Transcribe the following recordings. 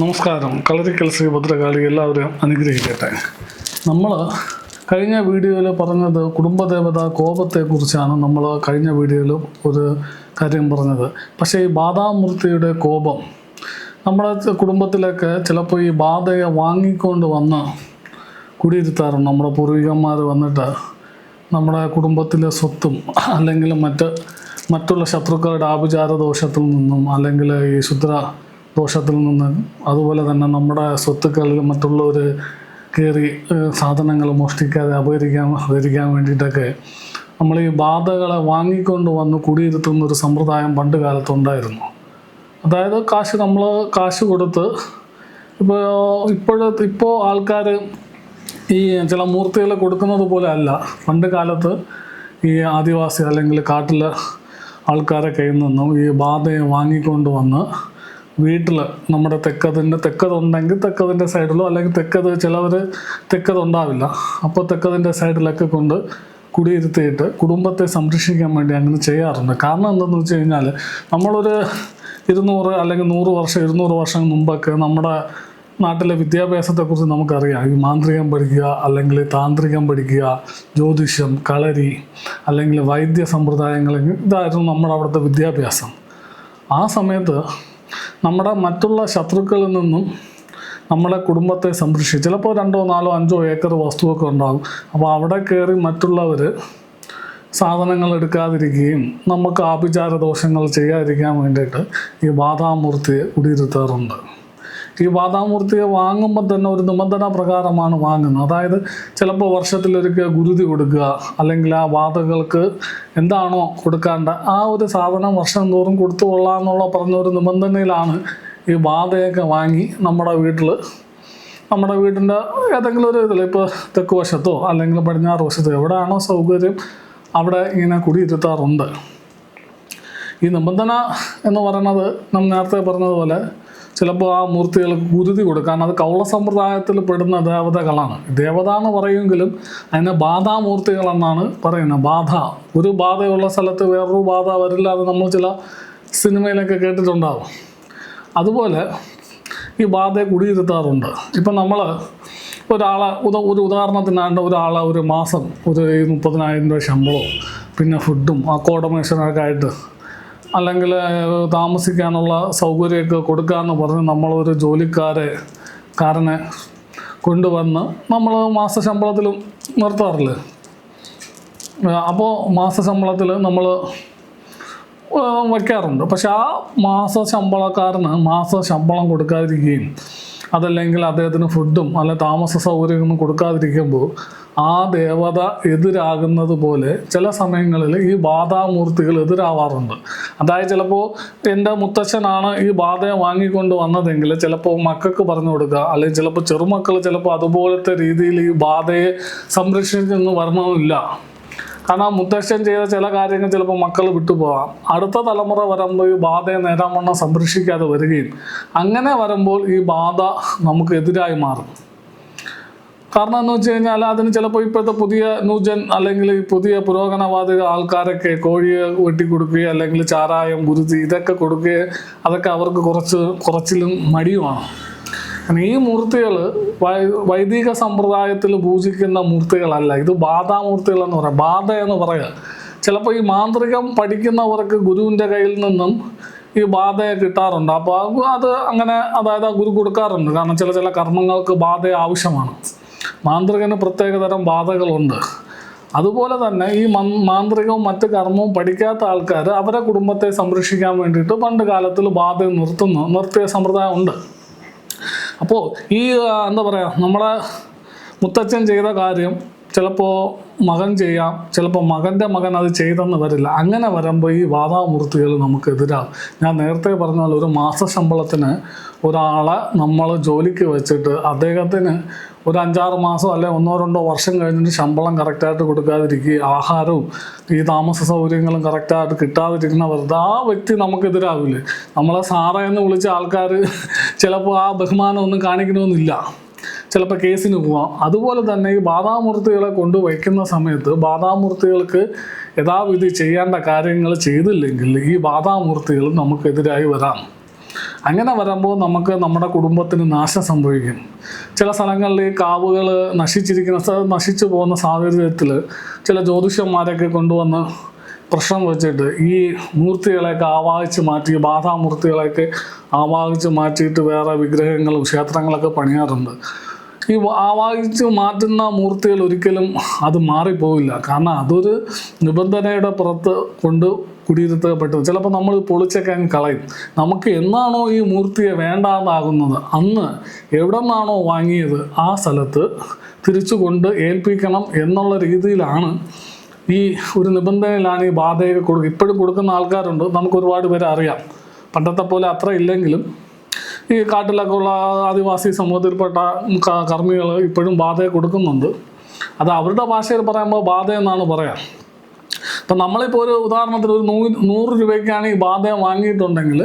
നമസ്കാരം. കളരിക്കൽ ശ്രീ ഭദ്രകാളി എല്ലാവരും അനുഗ്രഹിക്കട്ടെ. നമ്മൾ കഴിഞ്ഞ വീഡിയോയിൽ പറഞ്ഞത് കുടുംബദേവത കോപത്തെക്കുറിച്ചാണ്. നമ്മൾ കഴിഞ്ഞ വീഡിയോയിൽ ഒരു കാര്യം പറഞ്ഞത്. പക്ഷേ ഈ ബാധാമൂർത്തിയുടെ കോപം നമ്മുടെ കുടുംബത്തിലൊക്കെ ചിലപ്പോൾ ഈ ബാധയെ വാങ്ങിക്കൊണ്ട് വന്ന് കുടിയിരുത്താറുണ്ട്. നമ്മുടെ പൂർവികന്മാർ വന്നിട്ട് നമ്മുടെ കുടുംബത്തിലെ സ്വത്തും അല്ലെങ്കിൽ മറ്റുള്ള ശത്രുക്കളുടെ ആഭിചാര ദോഷത്തിൽ നിന്നും അല്ലെങ്കിൽ ഈ ശുദ്ര ദോഷത്തിൽ നിന്ന്, അതുപോലെ തന്നെ നമ്മുടെ സ്വത്തുക്കളിൽ മറ്റുള്ളവർ കയറി സാധനങ്ങൾ മോഷ്ടിക്കാതെ അപഹരിക്കാൻ വേണ്ടിയിട്ടൊക്കെ നമ്മൾ ഈ ബാധകളെ വാങ്ങിക്കൊണ്ട് വന്ന് കുടിയിരുത്തുന്ന ഒരു സമ്പ്രദായം പണ്ട് കാലത്തുണ്ടായിരുന്നു. അതായത് നമ്മൾ കാശ് കൊടുത്ത് ഇപ്പോൾ ആൾക്കാർ ഈ ചില മൂർത്തികളെ കൊടുക്കുന്നത് പോലെ അല്ല. പണ്ട് കാലത്ത് ഈ ആദിവാസി അല്ലെങ്കിൽ കാട്ടിലെ ആൾക്കാരെ കയ്യിൽ നിന്നും ഈ ബാധയെ വാങ്ങിക്കൊണ്ട് വന്ന് വീട്ടിൽ നമ്മുടെ തെക്കതുണ്ടെങ്കിൽ തെക്കതിൻ്റെ സൈഡിലോ, അല്ലെങ്കിൽ ചിലവർ തെക്കതുണ്ടാവില്ല, അപ്പോൾ തെക്കതിൻ്റെ സൈഡിലൊക്കെ കൊണ്ട് കുടിയിരുത്തിയിട്ട് കുടുംബത്തെ സംരക്ഷിക്കാൻ വേണ്ടി അങ്ങനെ ചെയ്യാറുണ്ട്. കാരണം എന്താണെന്ന് വെച്ച് കഴിഞ്ഞാൽ നമ്മളൊരു 200 അല്ലെങ്കിൽ 100 വർഷം 200 വർഷം മുമ്പൊക്കെ നമ്മുടെ നാട്ടിലെ വിദ്യാഭ്യാസത്തെക്കുറിച്ച് നമുക്കറിയാം. ഈ മാന്ത്രികം പഠിക്കുക, അല്ലെങ്കിൽ താന്ത്രികം പഠിക്കുക, ജ്യോതിഷം, കളരി, അല്ലെങ്കിൽ വൈദ്യ സമ്പ്രദായങ്ങൾ, ഇതായിരുന്നു നമ്മുടെ അവിടുത്തെ വിദ്യാഭ്യാസം. ആ സമയത്ത് നമ്മുടെ മറ്റുള്ള ശത്രുക്കളിൽ നിന്നും നമ്മുടെ കുടുംബത്തെ സംരക്ഷിച്ച് ചിലപ്പോൾ 2, 4, 5 ഏക്കർ വസ്തുവൊക്കെ ഉണ്ടാകും. അപ്പോൾ അവിടെ കയറി മറ്റുള്ളവർ സാധനങ്ങൾ എടുക്കാതിരിക്കുകയും നമുക്ക് ആഭിചാര ദോഷങ്ങൾ ചെയ്യാതിരിക്കാൻ വേണ്ടിയിട്ട് ഈ ബാധാമൂർത്തിയെ കുടിയിരുത്താറുണ്ട്. ഈ ബാധാമൂർത്തിയെ വാങ്ങുമ്പോൾ തന്നെ ഒരു നിബന്ധന പ്രകാരമാണ് വാങ്ങുന്നത്. അതായത് ചിലപ്പോൾ വർഷത്തിലൊരിക്കൽ ഗുരുതി കൊടുക്കുക, അല്ലെങ്കിൽ ആ ബാധകൾക്ക് എന്താണോ കൊടുക്കാണ്ട ആ ഒരു സാധനം വർഷം തോറും കൊടുത്തു കൊള്ളാം എന്നുള്ള പറഞ്ഞൊരു നിബന്ധനയിലാണ് ഈ ബാധയൊക്കെ വാങ്ങി നമ്മുടെ വീടിൻ്റെ ഏതെങ്കിലും ഒരു ഇതിൽ, ഇപ്പോൾ തെക്ക് വശത്തോ അല്ലെങ്കിൽ പടിഞ്ഞാറ് വശത്തോ എവിടെയാണോ സൗകര്യം അവിടെ ഇങ്ങനെ കുടിയിരുത്താറുണ്ട്. ഈ നിബന്ധന എന്ന് പറയുന്നത് നമ്മൾ നേരത്തെ പറഞ്ഞതുപോലെ ചിലപ്പോൾ ആ മൂർത്തികൾക്ക് ഗുരുതി കൊടുക്കാൻ, അത് കൗള സമ്പ്രദായത്തിൽ പെടുന്ന ദേവതകളാണ്. ദേവത എന്ന് പറയുമെങ്കിലും അതിനെ ബാധാമൂർത്തികളെന്നാണ് പറയുന്നത്. ഒരു ബാധയുള്ള സ്ഥലത്ത് വേറൊരു ബാധ വരില്ല. അത് നമ്മൾ ചില സിനിമയിലൊക്കെ കേട്ടിട്ടുണ്ടാകും. അതുപോലെ ഈ ബാധയെ കുടിയിരുത്താറുണ്ട്. ഇപ്പം നമ്മൾ ഒരു ഉദാഹരണത്തിനാണ്ട് ഒരു മാസം ഒരു 30,000 രൂപ ശമ്പളവും പിന്നെ ഫുഡും അക്കോമഡേഷനൊക്കെ ആയിട്ട്, അല്ലെങ്കിൽ താമസിക്കാനുള്ള സൗകര്യമൊക്കെ കൊടുക്കാമെന്ന് പറഞ്ഞ് നമ്മളൊരു ജോലിക്കാരനെ കൊണ്ടുവന്ന് നമ്മൾ മാസശമ്പളത്തിലും നിർത്താറില്ലേ. അപ്പോൾ മാസശമ്പളത്തിൽ നമ്മൾ വയ്ക്കാറുണ്ട്. പക്ഷെ ആ മാസശമ്പളക്കാരന് മാസശമ്പളം കൊടുക്കാതിരിക്കുകയും അതല്ലെങ്കിൽ അദ്ദേഹത്തിന് ഫുഡും അല്ലെ താമസ സൗകര്യങ്ങളൊന്നും കൊടുക്കാതിരിക്കുമ്പോൾ ആ ദേവത എതിരാകുന്നത് പോലെ ചില സമയങ്ങളിൽ ഈ ബാധാമൂർത്തികൾ എതിരാവാറുണ്ട്. അതായത് ചിലപ്പോൾ എൻ്റെ മുത്തച്ഛനാണ് ഈ ബാധയെ വാങ്ങിക്കൊണ്ട് വന്നതെങ്കിൽ ചിലപ്പോൾ മക്കൾക്ക് പറഞ്ഞു കൊടുക്കുക, അല്ലെങ്കിൽ ചിലപ്പോൾ ചെറുമക്കൾ ചിലപ്പോൾ അതുപോലത്തെ രീതിയിൽ ഈ ബാധയെ സംരക്ഷിച്ചെന്ന് വരണമെന്നില്ല. കാരണം മുത്തശ്ശൻ ചെയ്ത ചില കാര്യങ്ങൾ ചിലപ്പോൾ മക്കൾ വിട്ടുപോകാം. അടുത്ത തലമുറ വരുമ്പോൾ ഈ ബാധയെ നേരാവണ്ണം സംരക്ഷിക്കാതെ വരികയും അങ്ങനെ വരുമ്പോൾ ഈ ബാധ നമുക്ക് എതിരായി മാറും. കാരണം എന്ന് വെച്ച് കഴിഞ്ഞാൽ അതിന് ചിലപ്പോൾ ഇപ്പോഴത്തെ പുതിയ ന്യൂജൻ അല്ലെങ്കിൽ ഈ പുതിയ പുരോഗമനവാദി ആൾക്കാരൊക്കെ കോഴിയെ വെട്ടിക്കൊടുക്കുകയോ അല്ലെങ്കിൽ ചാരായം, ഗുരുതി ഇതൊക്കെ കൊടുക്കുകയോ അതൊക്കെ അവർക്ക് കുറച്ചിലും മടിയുമാണ്. ഈ മൂർത്തികൾ വൈദിക സമ്പ്രദായത്തിൽ പൂജിക്കുന്ന മൂർത്തികളല്ല. ഇത് ബാധാമൂർത്തികളെന്ന് പറയാം. ബാധ എന്ന് പറയുക ചിലപ്പോൾ ഈ മാന്ത്രികം പഠിക്കുന്നവർക്ക് ഗുരുവിൻ്റെ കയ്യിൽ നിന്നും ഈ ബാധയെ കിട്ടാറുണ്ട്. അപ്പോൾ അത് അങ്ങനെ, അതായത് ഗുരു കൊടുക്കാറുണ്ട്. കാരണം ചില കർമ്മങ്ങൾക്ക് ബാധ ആവശ്യമാണ്. മാന്ത്രികന് പ്രത്യേകതരം ബാധകളുണ്ട്. അതുപോലെ തന്നെ ഈ മാന്ത്രികവും മറ്റ് കർമ്മവും പഠിക്കാത്ത ആൾക്കാർ അവരെ കുടുംബത്തെ സംരക്ഷിക്കാൻ വേണ്ടിയിട്ട് പണ്ട് കാലത്തിൽ ബാധ നിർത്തിയ സമ്പ്രദായം ഉണ്ട്. അപ്പോൾ ഈ എന്താ പറയുക, നമ്മുടെ മുത്തച്ഛൻ ചെയ്ത കാര്യം ചിലപ്പോൾ മകൻ ചെയ്യാം, ചിലപ്പോൾ മകൻ്റെ മകൻ അത് ചെയ്തെന്ന് വരില്ല. അങ്ങനെ വരുമ്പോൾ ഈ ബാധാമൂർത്തികൾ നമുക്കെതിരാകും. ഞാൻ നേരത്തെ പറഞ്ഞ പോലെ ഒരു മാസശമ്പളത്തിന് ഒരാളെ നമ്മൾ ജോലിക്ക് വെച്ചിട്ട് അദ്ദേഹത്തിന് ഒരു 5-6 മാസം അല്ലെ 1-2 വർഷം കഴിഞ്ഞിട്ട് ശമ്പളം കറക്റ്റായിട്ട് കൊടുക്കാതിരിക്കുക, ആഹാരവും ഈ താമസ സൗകര്യങ്ങളും കറക്റ്റായിട്ട് കിട്ടാതിരിക്കുന്ന വെറുതെ ആ വ്യക്തി നമുക്കെതിരാവില്ലേ. നമ്മളെ സാറേ എന്ന് വിളിച്ച ആൾക്കാർ ചിലപ്പോൾ ആ ബഹുമാനമൊന്നും കാണിക്കണമെന്നില്ല, ചിലപ്പോൾ കേസിന് പോവാം. അതുപോലെ തന്നെ ഈ ബാധാമൂർത്തികളെ കൊണ്ട് വയ്ക്കുന്ന സമയത്ത് ബാധാമൂർത്തികൾക്ക് യഥാവിധി ചെയ്യേണ്ട കാര്യങ്ങൾ ചെയ്തില്ലെങ്കിൽ ഈ ബാധാമൂർത്തികൾ നമുക്കെതിരായി വരാം. അങ്ങനെ വരുമ്പോൾ നമുക്ക് നമ്മുടെ കുടുംബത്തിന് നാശം സംഭവിക്കും. ചില സ്ഥലങ്ങളിൽ ഈ കാവുകൾ നശിച്ചു പോകുന്ന സാഹചര്യത്തിൽ ചില ജ്യോതിഷന്മാരൊക്കെ കൊണ്ടുവന്ന് പ്രശ്നം വെച്ചിട്ട് ഈ മൂർത്തികളെയൊക്കെ ആവാഹിച്ച് മാറ്റി, ബാധാമൂർത്തികളെയൊക്കെ ആവാഹിച്ച് മാറ്റിയിട്ട് വേറെ വിഗ്രഹങ്ങളും ക്ഷേത്രങ്ങളൊക്കെ പണിയാറുണ്ട്. ഈ ആവാഹിച്ച് മാറ്റുന്ന മൂർത്തികൾ ഒരിക്കലും അത് മാറിപ്പോവില്ല. കാരണം അതൊരു നിബന്ധനയുടെ പുറത്ത് കൊണ്ട് കുടിയിരുത്തപ്പെട്ടത്. ചിലപ്പോൾ നമ്മൾ പൊളിച്ചൊക്കെ അങ്ങ് കളയും. നമുക്ക് എന്നാണോ ഈ മൂർത്തിയെ വേണ്ടാതാകുന്നത്, അന്ന് എവിടെ നിന്നാണോ വാങ്ങിയത് ആ സ്ഥലത്ത് തിരിച്ചു കൊണ്ട് ഏൽപ്പിക്കണം എന്നുള്ള രീതിയിലാണ് ഈ ഒരു നിബന്ധനയിലാണ് ഈ ബാധയൊക്കെ ഇപ്പോഴും കൊടുക്കുന്ന ആൾക്കാരുണ്ട്. നമുക്ക് ഒരുപാട് പേരെ അറിയാം. പണ്ടത്തെ പോലെ അത്ര ഇല്ലെങ്കിലും ഈ കാട്ടിലൊക്കെ ഉള്ള ആദിവാസി സമൂഹത്തിൽപ്പെട്ട കർമ്മികൾ ഇപ്പോഴും ബാധയെ കൊടുക്കുന്നുണ്ട്. അത് അവരുടെ ഭാഷയിൽ പറയുമ്പോൾ ബാധ എന്നാണ് പറയാം. അപ്പം നമ്മളിപ്പോൾ ഒരു ഉദാഹരണത്തിന് ഒരു 100 രൂപയ്ക്കാണ് ഈ ബാധ വാങ്ങിയിട്ടുണ്ടെങ്കിൽ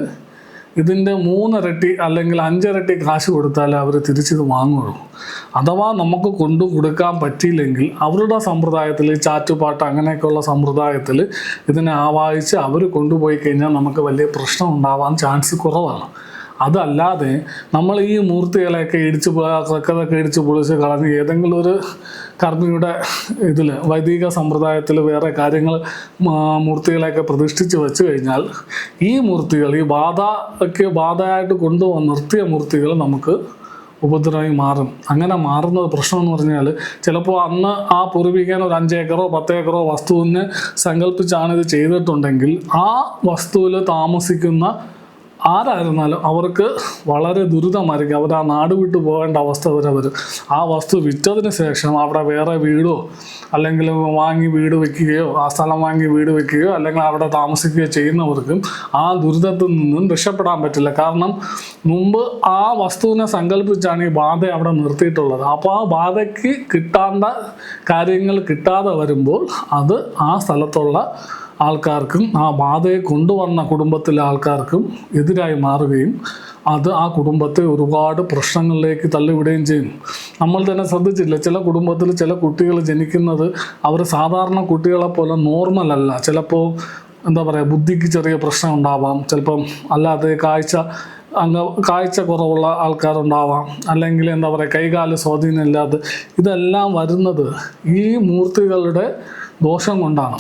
ഇതിൻ്റെ 3 ഇരട്ടി അല്ലെങ്കിൽ 5 ഇരട്ടി കാശ് കൊടുത്താലേ അവർ തിരിച്ചിത് വാങ്ങുള്ളൂ. അഥവാ നമുക്ക് കൊണ്ടു കൊടുക്കാൻ പറ്റിയില്ലെങ്കിൽ അവരുടെ സമ്പ്രദായത്തിൽ, ചാറ്റുപാട്ട് അങ്ങനെയൊക്കെയുള്ള സമ്പ്രദായത്തിൽ ഇതിനെ ആവാഹിച്ച് അവർ കൊണ്ടുപോയി കഴിഞ്ഞാൽ നമുക്ക് വലിയ പ്രശ്നം ഉണ്ടാവാൻ ചാൻസ് കുറവാണ്. അതല്ലാതെ നമ്മൾ ഈ മൂർത്തികളെയൊക്കെ ഇടിച്ച് പൊളിച്ച് കളഞ്ഞ് ഏതെങ്കിലും ഒരു കർമ്മിയുടെ ഇതിൽ വൈദിക സമ്പ്രദായത്തിൽ വേറെ കാര്യങ്ങൾ മൂർത്തികളെയൊക്കെ പ്രതിഷ്ഠിച്ച് വെച്ച് കഴിഞ്ഞാൽ ഈ മൂർത്തികൾ, ഈ ബാധയായിട്ട് കൊണ്ടുവന്ന് നിർത്തിയ മൂർത്തികൾ നമുക്ക് ഉപദ്രവമായി മാറും. അങ്ങനെ മാറുന്നത് പ്രശ്നം എന്ന് പറഞ്ഞാൽ ചിലപ്പോൾ അന്ന് ആ പൂർവികൻ ഒരു 5 ഏക്കറോ 10 ഏക്കറോ വസ്തുവിനെ സങ്കല്പിച്ചാണ് ഇത് ചെയ്തിട്ടുണ്ടെങ്കിൽ ആ വസ്തുവിൽ താമസിക്കുന്ന ആരായിരുന്നാലും അവർക്ക് വളരെ ദുരിതമായിരിക്കും. അവർ ആ നാട് വിട്ടു പോകേണ്ട അവസ്ഥ വരെ വരും. ആ വസ്തു വിറ്റതിന് ശേഷം അവിടെ വേറെ വീടോ അല്ലെങ്കിൽ വാങ്ങി വീട് വെക്കുകയോ ആ സ്ഥലം വാങ്ങി വീട് വെക്കുകയോ അല്ലെങ്കിൽ അവിടെ താമസിക്കുകയോ ചെയ്യുന്നവർക്കും ആ ദുരിതത്തിൽ നിന്നും രക്ഷപ്പെടാൻ പറ്റില്ല. കാരണം മുമ്പ് ആ വസ്തുവിനെ സങ്കല്പിച്ചാണ് ഈ ബാധ അവിടെ നിർത്തിയിട്ടുള്ളത്. അപ്പോൾ ആ ബാധയ്ക്ക് കിട്ടാണ്ട കാര്യങ്ങൾ കിട്ടാതെ വരുമ്പോൾ അത് ആ സ്ഥലത്തുള്ള ആൾക്കാർക്കും ആ ബാധയെ കൊണ്ടുവന്ന കുടുംബത്തിലെ ആൾക്കാർക്കും എതിരായി മാറുകയും അത് ആ കുടുംബത്തെ ഒരുപാട് പ്രശ്നങ്ങളിലേക്ക് തള്ളിവിടുകയും ചെയ്യും. നമ്മൾ തന്നെ ശ്രദ്ധിച്ചില്ല, ചില കുടുംബത്തിൽ ചില കുട്ടികൾ ജനിക്കുന്നത് അവർ സാധാരണ കുട്ടികളെ പോലെ നോർമൽ അല്ല. ചിലപ്പോൾ എന്താ പറയുക, ബുദ്ധിക്ക് ചെറിയ പ്രശ്നം ഉണ്ടാവാം, ചിലപ്പം അല്ലാതെ കാഴ്ച കുറവുള്ള ആൾക്കാരുണ്ടാവാം, അല്ലെങ്കിൽ എന്താ പറയുക കൈകാല് സ്വാധീനം ഇല്ലാതെ. ഇതെല്ലാം വരുന്നത് ഈ മൂർത്തികളുടെ ദോഷം കൊണ്ടാണ്.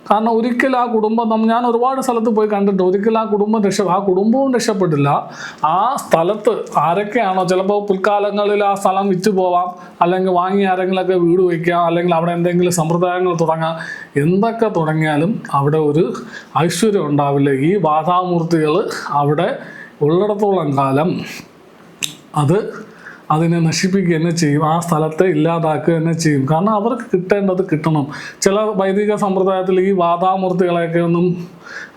കാരണം ഒരിക്കലും ആ കുടുംബം ഞാൻ ഒരുപാട് സ്ഥലത്ത് പോയി കണ്ടിട്ട് ഒരിക്കലും ആ കുടുംബവും രക്ഷപ്പെട്ടില്ല. ആ സ്ഥലത്ത് ആരൊക്കെയാണോ, ചിലപ്പോൾ പിൽക്കാലങ്ങളിൽ ആ സ്ഥലം വിറ്റ് പോവാം, അല്ലെങ്കിൽ വാങ്ങി ആരെങ്കിലുമൊക്കെ വീട് വയ്ക്കാം, അല്ലെങ്കിൽ അവിടെ എന്തെങ്കിലും സമ്പ്രദായങ്ങൾ തുടങ്ങാം. എന്തൊക്കെ തുടങ്ങിയാലും അവിടെ ഒരു ഐശ്വര്യം ഉണ്ടാവില്ല. ഈ ബാധാമൂർത്തികൾ അവിടെ ഉള്ളിടത്തോളം കാലം അതിനെ നശിപ്പിക്കുക തന്നെ ചെയ്യും, ആ സ്ഥലത്തെ ഇല്ലാതാക്കുക തന്നെ ചെയ്യും. കാരണം അവർക്ക് കിട്ടേണ്ടത് കിട്ടണം. ചില വൈദിക സമ്പ്രദായത്തിൽ ഈ ബാധാമൂർത്തികളെയൊക്കെ ഒന്നും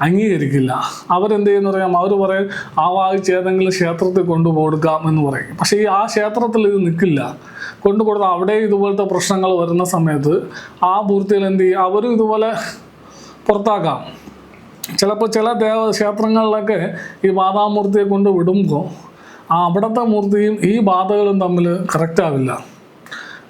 അംഗീകരിക്കില്ല. അവരെന്ത് ചെയ്യുന്ന പറയാം, അവർ പറയും ആവാഹിച്ച് ഏതെങ്കിലും ക്ഷേത്രത്തിൽ കൊണ്ടുകൊടുക്കാം എന്ന് പറയും. പക്ഷേ ആ ക്ഷേത്രത്തിൽ ഇത് നിൽക്കില്ല. കൊണ്ടുകൊടുത്ത അവിടെ ഇതുപോലത്തെ പ്രശ്നങ്ങൾ വരുന്ന സമയത്ത് ആ മൂർത്തികൾ എന്ത് ചെയ്യും, അവരും ഇതുപോലെ പുറത്താക്കാം. ചിലപ്പോൾ ചില ക്ഷേത്രങ്ങളിലൊക്കെ ഈ ബാധാമൂർത്തിയെ കൊണ്ട് വിടുമ്പോൾ അവിടുത്തെ മൂർത്തിയും ഈ ബാധകളും തമ്മിൽ കറക്റ്റാവില്ല.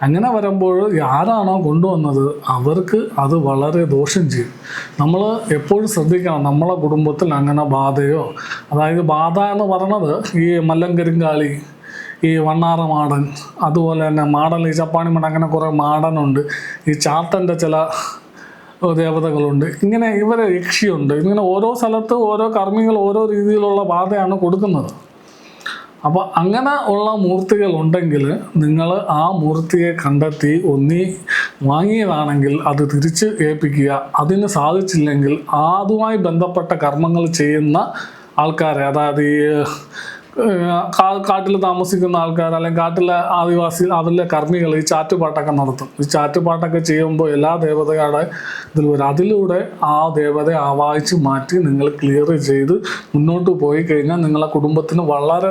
അങ്ങനെ വരുമ്പോൾ ആരാണോ കൊണ്ടുവന്നത് അവർക്ക് അത് വളരെ ദോഷം ചെയ്യും. നമ്മൾ എപ്പോഴും ശ്രദ്ധിക്കണം, നമ്മളെ കുടുംബത്തിൽ അങ്ങനെ ബാധയോ, അതായത് ബാധ എന്ന് പറയുന്നത് ഈ മല്ലങ്കരിങ്കാളി, ഈ വണ്ണാറ മാടൻ, അതുപോലെ തന്നെ മാടൻ, ഈ ചപ്പാണി മട, അങ്ങനെ കുറേ മാടനുണ്ട്. ഈ ചാത്തൻ്റെ ചില ദേവതകളുണ്ട്. ഇങ്ങനെ ഇവരെ യക്ഷിയുണ്ട്. ഇങ്ങനെ ഓരോ സ്ഥലത്ത് ഓരോ കർമ്മികൾ ഓരോ രീതിയിലുള്ള ബാധയാണ് കൊടുക്കുന്നത്. അപ്പോൾ അങ്ങനെ ഉള്ള മൂർത്തികൾ ഉണ്ടെങ്കിൽ നിങ്ങൾ ആ മൂർത്തിയെ കണ്ടെത്തി വാങ്ങിയതാണെങ്കിൽ അത് തിരിച്ച് ഏൽപ്പിക്കുക. അതിന് സാധിച്ചില്ലെങ്കിൽ അതുമായി ബന്ധപ്പെട്ട കർമ്മങ്ങൾ ചെയ്യുന്ന ആൾക്കാരെ, അതായത് ഈ കാട്ടിൽ താമസിക്കുന്ന ആൾക്കാർ അല്ലെങ്കിൽ കാട്ടിലെ ആദിവാസി, അതിലെ കർമ്മികൾ ഈ ചാറ്റുപാട്ടൊക്കെ നടത്തും. ഈ ചാറ്റുപാട്ടൊക്കെ ചെയ്യുമ്പോൾ എല്ലാ ദേവതയുടെ ഇതിൽ വരും. അതിലൂടെ ആ ദേവതയെ ആവാഹിച്ച് മാറ്റി നിങ്ങൾ ക്ലിയർ ചെയ്ത് മുന്നോട്ട് പോയി കഴിഞ്ഞാൽ നിങ്ങളെ കുടുംബത്തിന് വളരെ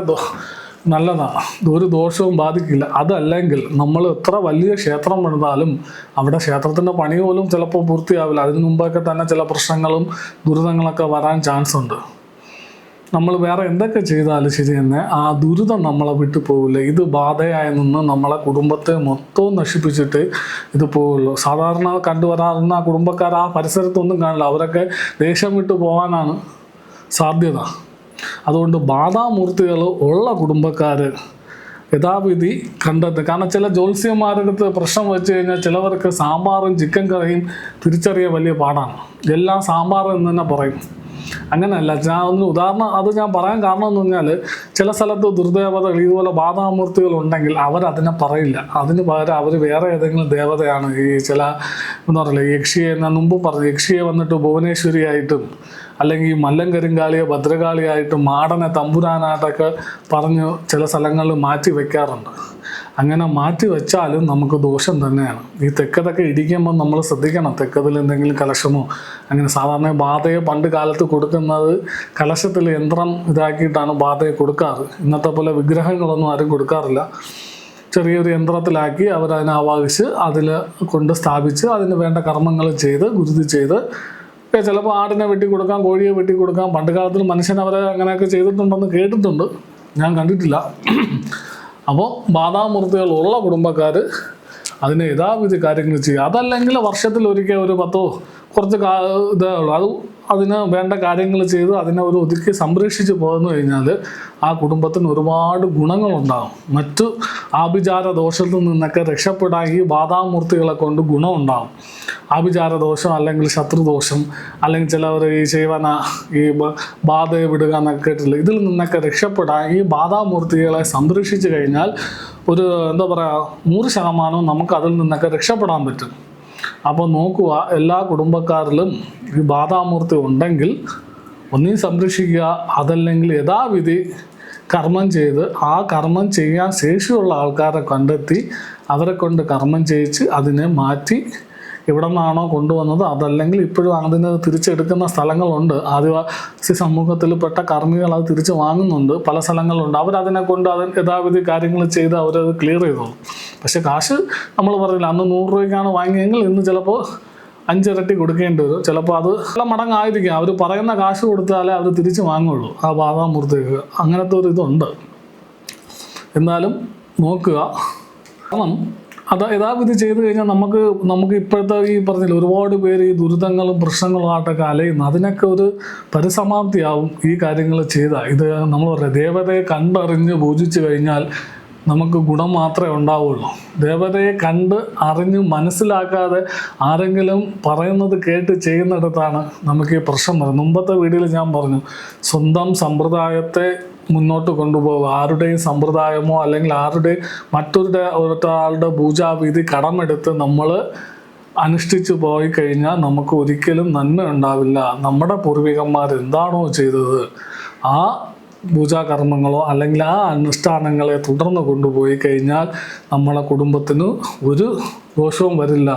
നല്ലതാണ്, ഒരു ദോഷവും ബാധിക്കില്ല. അതല്ലെങ്കിൽ നമ്മൾ എത്ര വലിയ ക്ഷേത്രം പണിതാലും അവിടെ ക്ഷേത്രത്തിൻ്റെ പണി പോലും ചിലപ്പോൾ പൂർത്തിയാവില്ല. അതിന് മുമ്പൊക്കെ തന്നെ ചില പ്രശ്നങ്ങളും ദുരിതങ്ങളൊക്കെ വരാൻ ചാൻസ് ഉണ്ട്. നമ്മൾ വേറെ എന്തൊക്കെ ചെയ്താലും ശരി തന്നെ ആ ദുരിതം നമ്മളെ വിട്ടു പോവില്ല. ഇത് ബാധയായി നിന്ന് നമ്മളെ കുടുംബത്തെ മൊത്തവും നശിപ്പിച്ചിട്ട് ഇത് പോവുള്ളൂ. സാധാരണ കണ്ടുവരാറുന്ന ആ കുടുംബക്കാർ ആ പരിസരത്തൊന്നും കാണില്ല. അവരൊക്കെ ദേശം വിട്ടു പോകാനാണ് സാധ്യത. അതുകൊണ്ട് ബാധാമൂർത്തികൾ ഉള്ള കുടുംബക്കാർ യഥാവിധി കണ്ടെത്തുക. കാരണം ചില ജ്യോത്സ്യന്മാരുടെ അടുത്ത് പ്രശ്നം വെച്ച് കഴിഞ്ഞാൽ ചിലവർക്ക് സാമ്പാറും ചിക്കൻ കറിയും തിരിച്ചറിയാൻ വലിയ പാടാണ്. എല്ലാം സാമ്പാർ എന്ന് തന്നെ പറയും. അങ്ങനെയല്ല. ഞാൻ ഒന്ന് ഉദാഹരണം അത് ഞാൻ പറയാൻ കാരണം എന്ന് പറഞ്ഞാൽ ചില സ്ഥലത്ത് ദുർദേവതകൾ ഇതുപോലെ ബാധാമൂർത്തികൾ ഉണ്ടെങ്കിൽ അവരതിനെ പറയില്ല. അതിന് പകരം അവർ വേറെ ഏതെങ്കിലും ദേവതയാണ്. ഈ ചില എന്താ പറയുക, യക്ഷിയെ ഞാൻ മുമ്പ് പറഞ്ഞു, യക്ഷിയെ വന്നിട്ട് ഭുവനേശ്വരിയായിട്ടും അല്ലെങ്കിൽ മല്ലങ്കരിങ്കാളിയെ ഭദ്രകാളിയായിട്ടും മാടനെ തമ്പുരാനായിട്ടൊക്കെ പറഞ്ഞ് ചില സ്ഥലങ്ങളിൽ മാറ്റി വയ്ക്കാറുണ്ട്. അങ്ങനെ മാറ്റി വെച്ചാലും നമുക്ക് ദോഷം തന്നെയാണ്. ഈ തെക്കതൊക്കെ ഇടിക്കുമ്പോൾ നമ്മൾ ശ്രദ്ധിക്കണം. തെക്കതിൽ എന്തെങ്കിലും കലശമോ അങ്ങനെ സാധാരണ ബാധയെ പണ്ട് കാലത്ത് കൊടുക്കുന്നത് കലശത്തിൽ യന്ത്രം ഇതാക്കിയിട്ടാണ് ബാധയെ കൊടുക്കാറ്. ഇന്നത്തെ പോലെ വിഗ്രഹങ്ങളൊന്നും ആരും കൊടുക്കാറില്ല. ചെറിയൊരു യന്ത്രത്തിലാക്കി അവരതിനെ ആവാഹിച്ച് അതിൽ കൊണ്ട് സ്ഥാപിച്ച് അതിന് വേണ്ട കർമ്മങ്ങൾ ചെയ്ത് ഗുരുതി ചെയ്ത് ചിലപ്പോൾ ആടിനെ വെട്ടിക്കൊടുക്കാം, കോഴിയെ വെട്ടിക്കൊടുക്കാം. പണ്ട് കാലത്തിൽ മനുഷ്യൻ അവരെ അങ്ങനെയൊക്കെ ചെയ്തിട്ടുണ്ടെന്ന് കേട്ടിട്ടുണ്ട്, ഞാൻ കണ്ടിട്ടില്ല. അപ്പോൾ ബാധാമൂർത്തികൾ ഉള്ള കുടുംബക്കാർ അതിന് യഥാവിധി കാര്യങ്ങൾ ചെയ്യുക. അതല്ലെങ്കിൽ വർഷത്തിൽ ഒരിക്കൽ ഒരു 10 കുറച്ച് ഇതേ ഉള്ളൂ, അത് അതിന് വേണ്ട കാര്യങ്ങൾ ചെയ്ത് അതിനെ ഒരു ഒതുക്കി സംരക്ഷിച്ച് പോന്നു കഴിഞ്ഞാൽ ആ കുടുംബത്തിന് ഒരുപാട് ഗുണങ്ങളുണ്ടാകും. മറ്റു ആഭിചാര ദോഷത്തിൽ നിന്നൊക്കെ രക്ഷപ്പെടാൻ ഈ ബാധാമൂർത്തികളെ കൊണ്ട് ഗുണമുണ്ടാകും. ആഭിചാര ദോഷം അല്ലെങ്കിൽ ശത്രുദോഷം അല്ലെങ്കിൽ ചിലവർ ഈ ചെയ്വന ഈ ബാധയെ വിടുക എന്നൊക്കെ കേട്ടില്ല. ഇതിൽ നിന്നൊക്കെ രക്ഷപ്പെടാൻ ഈ ബാധാമൂർത്തികളെ സംരക്ഷിച്ചു കഴിഞ്ഞാൽ ഒരു എന്താ പറയുക 100% നമുക്ക് അതിൽ നിന്നൊക്കെ രക്ഷപ്പെടാൻ പറ്റും. അപ്പോൾ നോക്കുക, എല്ലാ കുടുംബക്കാരിലും ഈ ബാധാമൂർത്തി ഉണ്ടെങ്കിൽ ഒന്നീ സംരക്ഷിക്കുക, അതല്ലെങ്കിൽ യഥാവിധി കർമ്മം ചെയ്ത് ആ കർമ്മം ചെയ്യാൻ ശേഷിയുള്ള ആൾക്കാരെ കണ്ടെത്തി അവരെ കൊണ്ട് കർമ്മം ചെയ്യിച്ച് അതിനെ മാറ്റി എവിടെ നിന്നാണോ കൊണ്ടുവന്നത് അതല്ലെങ്കിൽ ഇപ്പോഴും അതിന് തിരിച്ചെടുക്കുന്ന സ്ഥലങ്ങളുണ്ട്. ആദിവാസി സമൂഹത്തിൽപ്പെട്ട കർമ്മികൾ അത് തിരിച്ച് വാങ്ങുന്നുണ്ട്. പല സ്ഥലങ്ങളുണ്ട്. അവരതിനെ കൊണ്ട് യഥാവിധി കാര്യങ്ങൾ ചെയ്ത് അവരത് ക്ലിയർ ചെയ്തോളും. പക്ഷെ കാശ് നമ്മൾ പറഞ്ഞില്ല, അന്ന് 100 രൂപയ്ക്കാണ് വാങ്ങിയെങ്കിൽ ഇന്ന് ചിലപ്പോൾ 5 ഇരട്ടി കൊടുക്കേണ്ടി വരും. ചിലപ്പോൾ അത് പല മടങ്ങായിരിക്കും. അവർ പറയുന്ന കാശ് കൊടുത്താലേ അവർ തിരിച്ച് വാങ്ങുള്ളൂ ആ ബാധാമൂർത്തിക്ക്. അങ്ങനത്തെ ഒരു ഇതുണ്ട്. എന്നാലും നോക്കുക, കാരണം അത് യഥാവിധി ചെയ്ത് കഴിഞ്ഞാൽ നമുക്ക് ഇപ്പോഴത്തെ ഈ പറഞ്ഞില്ല ഒരുപാട് പേര് ഈ ദുരിതങ്ങളും പ്രശ്നങ്ങളുമായിട്ടൊക്കെ അലയുന്നു. അതിനൊക്കെ ഒരു പരിസമാപ്തിയാവും ഈ കാര്യങ്ങൾ ചെയ്താൽ. ഇത് നമ്മൾ പറയുക, ദേവതയെ കണ്ടറിഞ്ഞ് പൂജിച്ചു കഴിഞ്ഞാൽ നമുക്ക് ഗുണം മാത്രമേ ഉണ്ടാവുള്ളൂ. ദേവതയെ കണ്ട് അറിഞ്ഞ് മനസ്സിലാക്കാതെ ആരെങ്കിലും പറയുന്നത് കേട്ട് ചെയ്യുന്നിടത്താണ് നമുക്ക് ഈ പ്രശ്നം വരുന്നത്. മുമ്പത്തെ വീഡിയോയിൽ ഞാൻ പറഞ്ഞു, സ്വന്തം സമ്പ്രദായത്തെ മുന്നോട്ട് കൊണ്ടുപോകുക. ആരുടെയും സമ്പ്രദായമോ അല്ലെങ്കിൽ ഒരാളുടെ പൂജാവിധി കടമെടുത്ത് നമ്മൾ അനുഷ്ഠിച്ചു പോയി കഴിഞ്ഞാൽ നമുക്ക് ഒരിക്കലും നന്മ ഉണ്ടാവില്ല. നമ്മുടെ പൂർവികന്മാർ എന്താണോ ചെയ്തത് ആ പൂജാകർമ്മങ്ങളോ അല്ലെങ്കിൽ ആ അനുഷ്ഠാനങ്ങളെ തുടർന്ന് കൊണ്ടുപോയി കഴിഞ്ഞാൽ നമ്മളെ കുടുംബത്തിന് ഒരു ദോഷവും വരില്ല.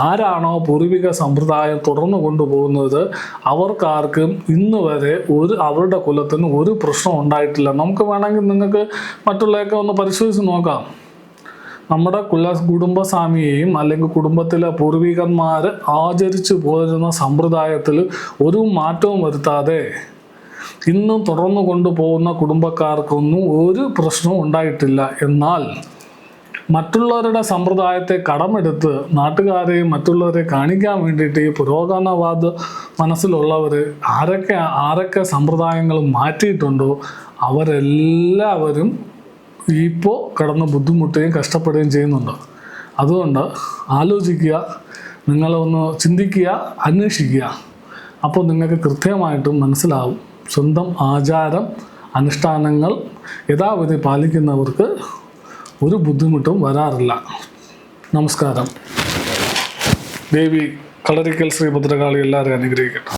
ആരാണോ പൂർവിക സമ്പ്രദായം തുടർന്ന് കൊണ്ടുപോകുന്നത് അവർക്കാർക്കും ഇന്ന് വരെ അവരുടെ കുലത്തിന് ഒരു പ്രശ്നം ഉണ്ടായിട്ടില്ല. നമുക്ക് വേണമെങ്കിൽ നിങ്ങൾക്ക് മറ്റുള്ളതൊക്കെ ഒന്ന് പരിശോധിച്ച് നോക്കാം. നമ്മുടെ കുടുംബസ്വാമിയെയും അല്ലെങ്കിൽ കുടുംബത്തിലെ പൂർവികന്മാർ ആചരിച്ചു പോരുന്ന സമ്പ്രദായത്തിൽ ഒരു മാറ്റവും വരുത്താതെ ഇന്നും തുടർന്നു കൊണ്ടുപോകുന്ന കുടുംബക്കാർക്കൊന്നും ഒരു പ്രശ്നവും ഉണ്ടായിട്ടില്ല. എന്നാൽ മറ്റുള്ളവരുടെ സമ്പ്രദായത്തെ കടമെടുത്ത് നാട്ടുകാരെയും മറ്റുള്ളവരെ കാണിക്കാൻ വേണ്ടിയിട്ട് ഈ പുരോഗമനവാദ മനസ്സിലുള്ളവർ ആരൊക്കെ സമ്പ്രദായങ്ങൾ മാറ്റിയിട്ടുണ്ടോ അവരെല്ലാവരും ഇപ്പോൾ കിടന്ന് ബുദ്ധിമുട്ടുകയും കഷ്ടപ്പെടുകയും ചെയ്യുന്നുണ്ട്. അതുകൊണ്ട് ആലോചിക്കുക, നിങ്ങളൊന്ന് ചിന്തിക്കുക, അന്വേഷിക്കുക. അപ്പോൾ നിങ്ങൾക്ക് കൃത്യമായിട്ടും മനസ്സിലാവും. സ്വന്തം ആചാരം അനുഷ്ഠാനങ്ങൾ യഥാവിധി പാലിക്കുന്നവർക്ക് ഒരു ബുദ്ധിമുട്ടും വരാറില്ല. നമസ്കാരം. ദേവി കളരിക്കൽ ശ്രീ ഭദ്രകാളി എല്ലാവരും അനുഗ്രഹിക്കട്ടെ.